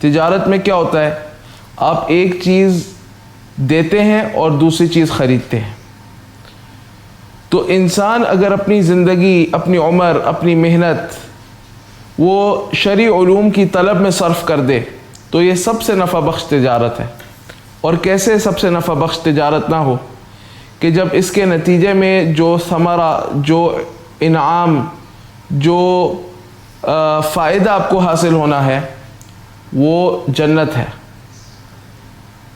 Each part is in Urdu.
تجارت میں کیا ہوتا ہے، آپ ایک چیز دیتے ہیں اور دوسری چیز خریدتے ہیں. تو انسان اگر اپنی زندگی، اپنی عمر، اپنی محنت وہ شرعی علوم کی طلب میں صرف کر دے تو یہ سب سے نفع بخش تجارت ہے. اور کیسے سب سے نفع بخش تجارت نہ ہو کہ جب اس کے نتیجے میں جو ثمرہ، جو انعام، جو فائدہ آپ کو حاصل ہونا ہے وہ جنت ہے.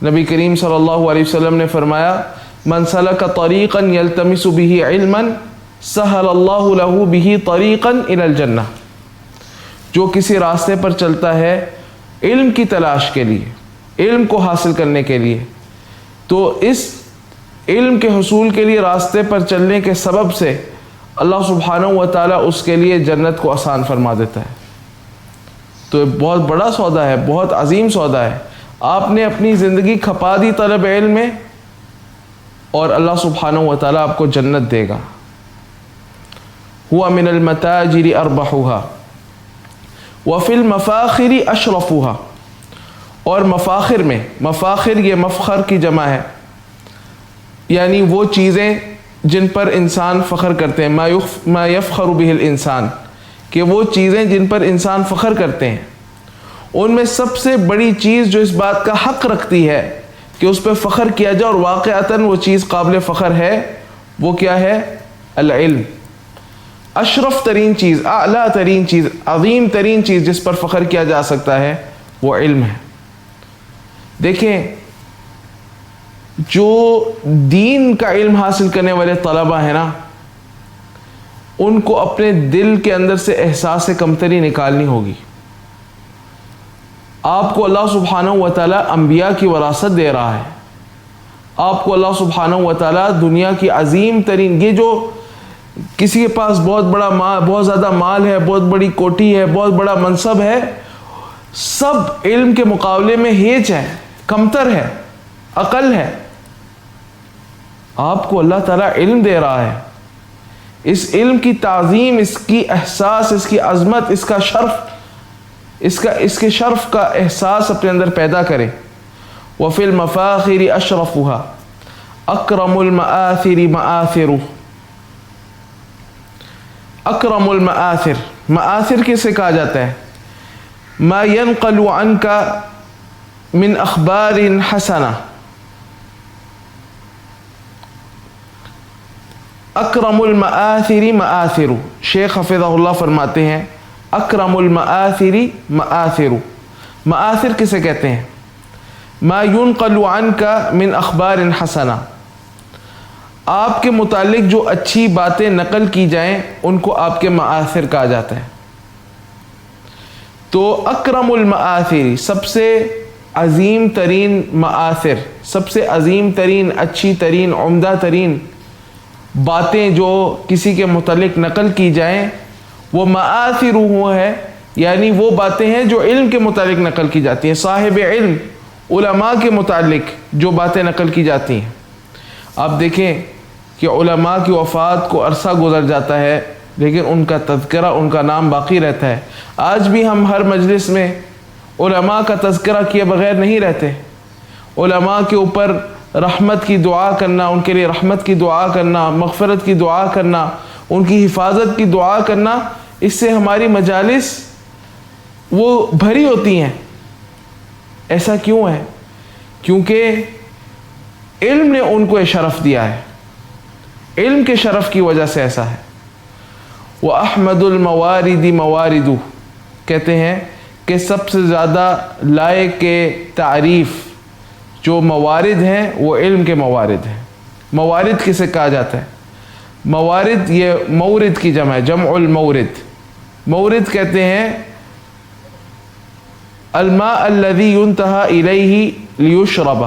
نبی کریم صلی اللہ علیہ وسلم نے فرمایا من سلک طریقا یلتمس به علما سہل اللہ لہ به طریقا الی الجنہ. جو کسی راستے پر چلتا ہے علم کی تلاش کے لیے، علم کو حاصل کرنے کے لیے، تو اس علم کے حصول کے لیے راستے پر چلنے کے سبب سے اللہ سبحانہ و تعالیٰ اس کے لیے جنت کو آسان فرما دیتا ہے. تو یہ بہت بڑا سودا ہے، بہت عظیم سودا ہے. آپ نے اپنی زندگی کھپا دی طلب علم میں اور اللہ سبحانہ و تعالیٰ آپ کو جنت دے گا. ہوا من المتاجر اربحها وفی المفاخر اشرفها. اور مفاخر میں، مفاخر یہ مفخر کی جمع ہے، یعنی وہ چیزیں جن پر انسان فخر کرتے ہیں، ما یفخر به الانسان، کہ وہ چیزیں جن پر انسان فخر کرتے ہیں. ان میں سب سے بڑی چیز جو اس بات کا حق رکھتی ہے کہ اس پہ فخر کیا جائے اور واقعتاً وہ چیز قابل فخر ہے، وہ کیا ہے؟ العلم. اشرف ترین چیز، اعلیٰ ترین چیز، عظیم ترین چیز جس پر فخر کیا جا سکتا ہے وہ علم ہے. دیکھیں، جو دین کا علم حاصل کرنے والے طلبہ ہیں نا، ان کو اپنے دل کے اندر سے احساس کمتری نکالنی ہوگی. آپ کو اللہ سبحانہ و تعالیٰ انبیاء کی وراثت دے رہا ہے. آپ کو اللہ سبحانہ و تعالیٰ دنیا کی عظیم ترین، یہ جو کسی کے پاس بہت بڑا مال، بہت زیادہ مال ہے، بہت بڑی کوٹھی ہے، بہت بڑا منصب ہے، سب علم کے مقابلے میں ہیچ ہے، کمتر ہے، اقل ہے. آپ کو اللہ تعالیٰ علم دے رہا ہے. اس علم کی تعظیم، اس کی احساس، اس کی عظمت، اس کا شرف، اس کے شرف کا احساس اپنے اندر پیدا کریں. وفی المفاخر اشرفها اکرم المآثر مآثر. اکرم المآثر، مآثر کسے کہا جاتا ہے؟ ما ينقل عنك من اخبار حسنہ. اکرم المآثر مآثر. شیخ حفظہ اللہ فرماتے ہیں اکرم المآثر مآثر. مآثر کسے کہتے ہیں؟ ما ينقل عنك من اخبار حسنہ. آپ کے متعلق جو اچھی باتیں نقل کی جائیں ان کو آپ کے مآثر کہا جاتا ہے. تو اکرم المآثر، سب سے عظیم ترین مآثر، سب سے عظیم ترین، اچھی ترین، عمدہ ترین باتیں جو کسی کے متعلق نقل کی جائیں وہ مآثر وہ ہے، یعنی وہ باتیں ہیں جو علم کے متعلق نقل کی جاتی ہیں. صاحب علم، علماء کے متعلق جو باتیں نقل کی جاتی ہیں. آپ دیکھیں کہ علماء کی وفات کو عرصہ گزر جاتا ہے لیکن ان کا تذکرہ، ان کا نام باقی رہتا ہے. آج بھی ہم ہر مجلس میں علماء کا تذکرہ کیے بغیر نہیں رہتے. علماء کے اوپر رحمت کی دعا کرنا، ان کے لیے رحمت کی دعا کرنا، مغفرت کی دعا کرنا، ان کی حفاظت کی دعا کرنا، اس سے ہماری مجالس وہ بھری ہوتی ہیں. ایسا کیوں ہے؟ کیونکہ علم نے ان کو یہ شرف دیا ہے. علم کے شرف کی وجہ سے ایسا ہے. وَأَحْمَدُ الْمَوَارِدِ مَوَارِدُ، کہتے ہیں کہ سب سے زیادہ لائق تعریف جو موارد ہیں وہ علم کے موارد ہیں. موارد کسے کہا جاتا ہے؟ موارد یہ مورد کی جمع ہے، جمع المورد. مورد کہتے ہیں الماء الذي ينتهى إليه ليشرب،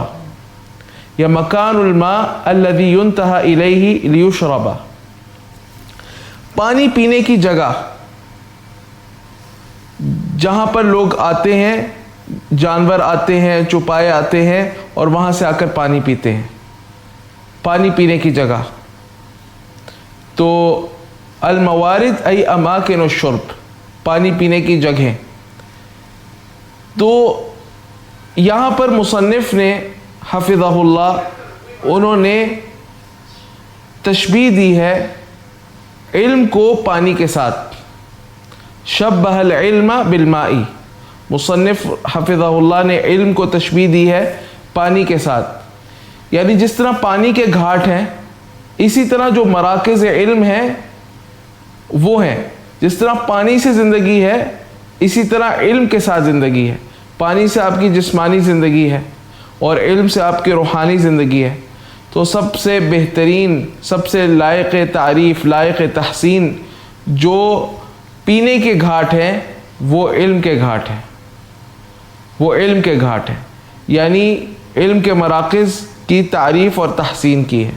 یا مکان الماء الذي ينتهى إليه ليشرب. پانی پینے کی جگہ جہاں پر لوگ آتے ہیں، جانور آتے ہیں، چوپائے آتے ہیں اور وہاں سے آ کر پانی پیتے ہیں. پانی پینے کی جگہ. تو الموارد ای اماکن الشرب، پانی پینے کی جگہیں. تو یہاں پر مصنف نے حفظہ اللہ انہوں نے تشبیہ دی ہے علم کو پانی کے ساتھ، شبہ العلم بالماء، مصنف حفظہ اللہ نے علم کو تشبیہ دی ہے پانی کے ساتھ، یعنی جس طرح پانی کے گھاٹ ہیں اسی طرح جو مراکز علم ہیں وہ ہیں، جس طرح پانی سے زندگی ہے اسی طرح علم کے ساتھ زندگی ہے، پانی سے آپ کی جسمانی زندگی ہے اور علم سے آپ کی روحانی زندگی ہے۔ تو سب سے بہترین، سب سے لائق تعریف، لائق تحسین جو پینے کے گھاٹ ہیں وہ علم کے گھاٹ ہیں، وہ علم کے گھاٹ ہیں، یعنی علم کے مراکز کی تعریف اور تحسین کی ہے۔